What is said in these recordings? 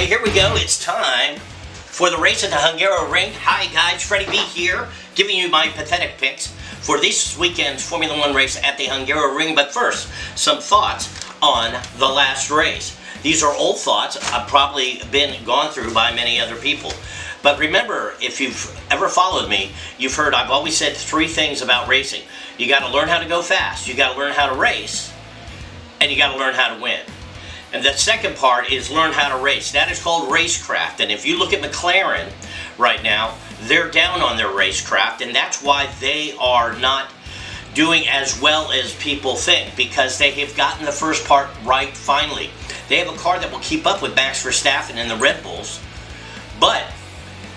Okay, here we go. It's time for the race at the Hungaroring. Hi guys, Freddiw B here, giving you my pathetic picks for this weekend's Formula One race at the Hungaroring. But first, some thoughts on the last race. These are old thoughts. I've probably been gone through by many other people. But remember, if you've ever followed me, you've heard I've always said three things about racing. You got to learn how to go fast, you got to learn how to race, and you got to learn how to win. And the second part is learn how to race. That is called racecraft. And if you look at McLaren right now, they're down on their racecraft, and that's why they are not doing as well as people think, because they have gotten the first part right finally. They have a car that will keep up with Max Verstappen and the Red Bulls, but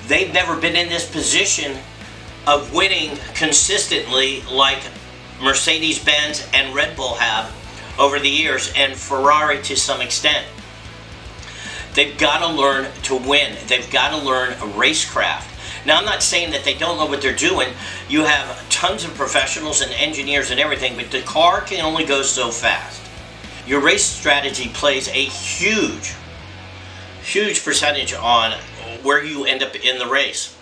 they've never been in this position of winning consistently like Mercedes-Benz and Red Bull have over the years, and Ferrari to some extent. They've got to learn to win. They've got to learn racecraft. Now, I'm not saying that they don't know what they're doing. You have tons of professionals and engineers and everything, but the car can only go so fast. Your race strategy plays a huge percentage on where you end up in the race.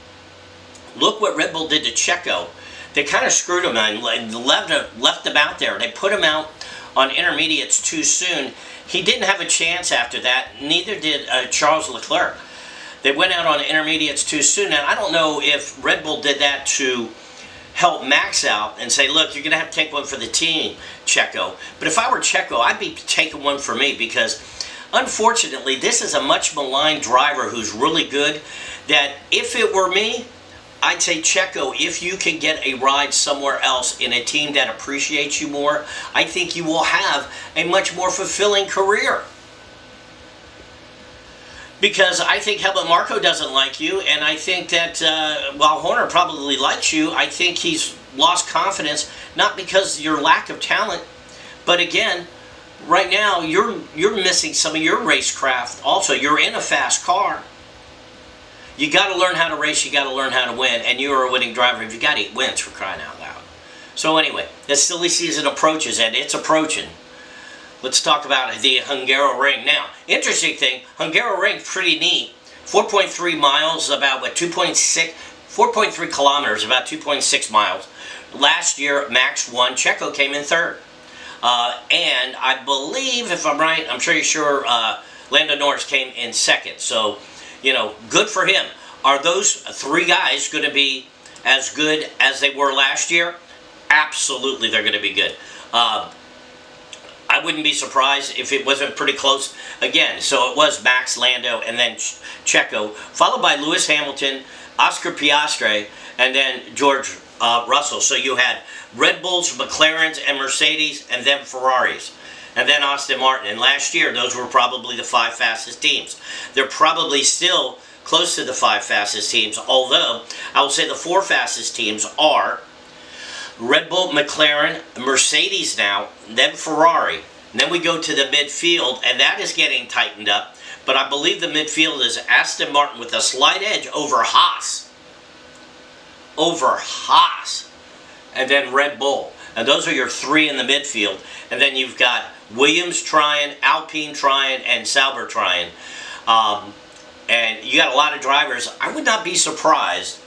Look what Red Bull did to Checo. They kind of screwed him and left him out there. They put him out on intermediates too soon. He didn't have a chance after that. Neither did Charles Leclerc. They went out on intermediates too soon. And I don't know if Red Bull did that to help Max out and say, look, you're going to have to take one for the team, Checo. But if I were Checo, I'd be taking one for me, because unfortunately, this is a much maligned driver who's really good, that if it were me, I'd say, Checo, if you can get a ride somewhere else in a team that appreciates you more, I think you will have a much more fulfilling career. Because I think Helmut Marko doesn't like you, and I think that while Horner probably likes you, I think he's lost confidence, not because of your lack of talent, but again, right now you're missing some of your racecraft also. You're in a fast car. You got to learn how to race, you got to learn how to win, and you're a winning driver if you got 8 wins, for crying out loud. So anyway, the silly season approaches, and it's approaching. Let's talk about the Hungaroring. Now, interesting thing, Hungaroring, pretty neat. 4.3 miles, about what, 4.3 kilometers, about 2.6 miles. Last year, Max won. Checo came in third. And I believe, if I'm right, I'm pretty sure Lando Norris came in second. So, you know, good for him. Are those three guys going to be as good as they were last year? Absolutely, they're going to be good. I wouldn't be surprised if it wasn't pretty close again. So it was Max, Lando, and then Checo, followed by Lewis Hamilton, Oscar Piastri, and then George Russell. So you had Red Bulls, McLarens, and Mercedes, and then Ferraris, and then Aston Martin. And last year, those were probably the 5 fastest teams. They're probably still close to the 5 fastest teams, although I will say the 4 fastest teams are Red Bull, McLaren, Mercedes now, then Ferrari. And then we go to the midfield, and that is getting tightened up. But I believe the midfield is Aston Martin with a slight edge over Haas. And then Red Bull. And those are your 3 in the midfield. And then you've got Williams trying, Alpine trying, and Sauber trying. And you got a lot of drivers. I would not be surprised.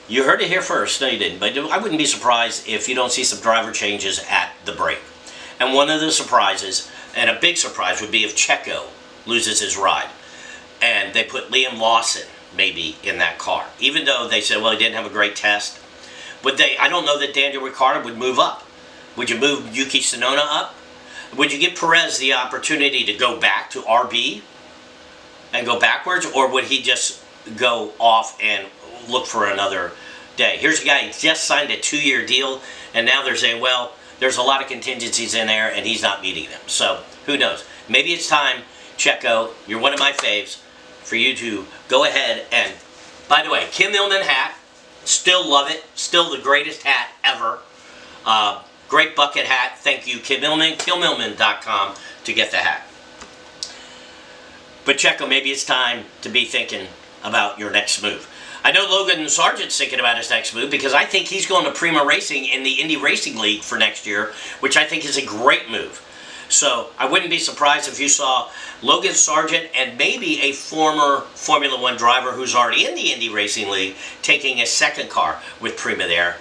You heard it here first. No, you didn't. But I wouldn't be surprised if you don't see some driver changes at the break. And one of the surprises, and a big surprise, would be if Checo loses his ride. And they put Liam Lawson, maybe, in that car. Even though they said, well, he didn't have a great test. But I don't know that Daniel Ricciardo would move up. Would you move Yuki Tsunoda up? Would you give Perez the opportunity to go back to RB and go backwards? Or would he just go off and look for another day? Here's a guy who just signed a 2-year deal, and now they're saying, well, there's a lot of contingencies in there, and he's not meeting them. So, who knows? Maybe it's time, Checo, you're one of my faves, for you to go ahead and, by the way, Kim Millman hat, still love it, still the greatest hat ever. Great bucket hat, thank you, Kim Millman, KillMillman.com to get the hat. But Checo, maybe it's time to be thinking about your next move. I know Logan Sargent's thinking about his next move, because I think he's going to Prima Racing in the Indy Racing League for next year, which I think is a great move. So I wouldn't be surprised if you saw Logan Sargent and maybe a former Formula One driver who's already in the Indy Racing League taking a second car with Prima there.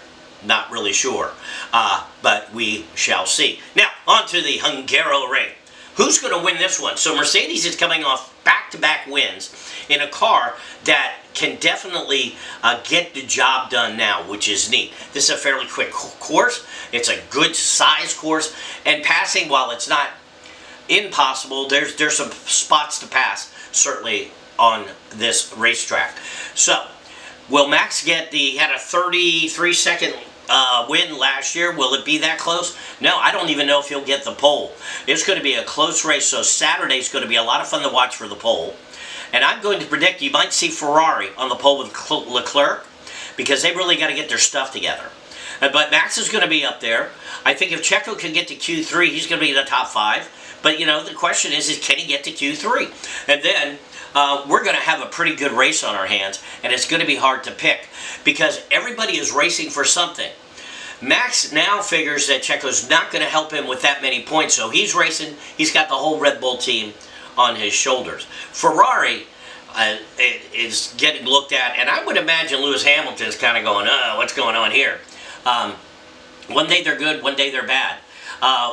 Not really sure, but we shall see. Now, on to the Hungaroring. Who's going to win this one? So Mercedes is coming off back-to-back wins in a car that can definitely get the job done now, which is neat. This is a fairly quick course. It's a good size course, and passing, while it's not impossible, there's some spots to pass, certainly on this racetrack. So, will Max get he had a 33-second win last year. Will it be that close? No, I don't even know if he'll get the pole. It's going to be a close race, so Saturday's going to be a lot of fun to watch for the pole. And I'm going to predict you might see Ferrari on the pole with Leclerc, because they really got to get their stuff together. But Max is going to be up there. I think if Checo can get to Q3, he's going to be in the top 5. But, you know, the question is can he get to Q3? And then we're going to have a pretty good race on our hands, and it's going to be hard to pick because everybody is racing for something. Max now figures that Checo's not going to help him with that many points, so he's racing. He's got the whole Red Bull team on his shoulders. Ferrari is getting looked at, and I would imagine Lewis Hamilton's kind of going, what's going on here? One day they're good, one day they're bad.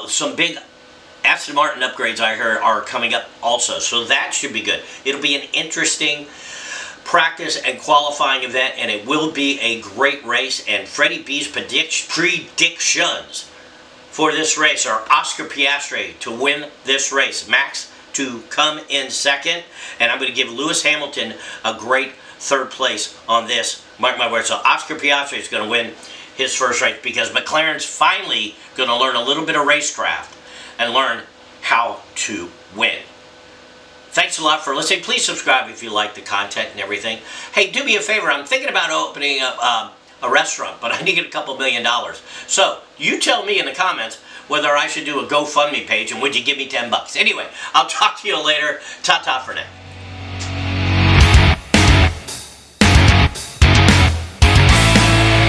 Some big Aston Martin upgrades I heard are coming up also, so that should be good. It'll be an interesting practice and qualifying event, and it will be a great race. And Freddiw Bz predictions for this race are Oscar Piastri to win this race, Max to come in second, and I'm going to give Lewis Hamilton a great third place on this. Mark my words. So Oscar Piastri is going to win his first race because McLaren's finally going to learn a little bit of racecraft and learn how to win. Thanks a lot for listening. Please subscribe if you like the content and everything. Hey, do me a favor. I'm thinking about opening up a restaurant, but I need to get a couple $1 million. So you tell me in the comments whether I should do a GoFundMe page, and would you give me $10? Anyway, I'll talk to you later. Ta-ta for now.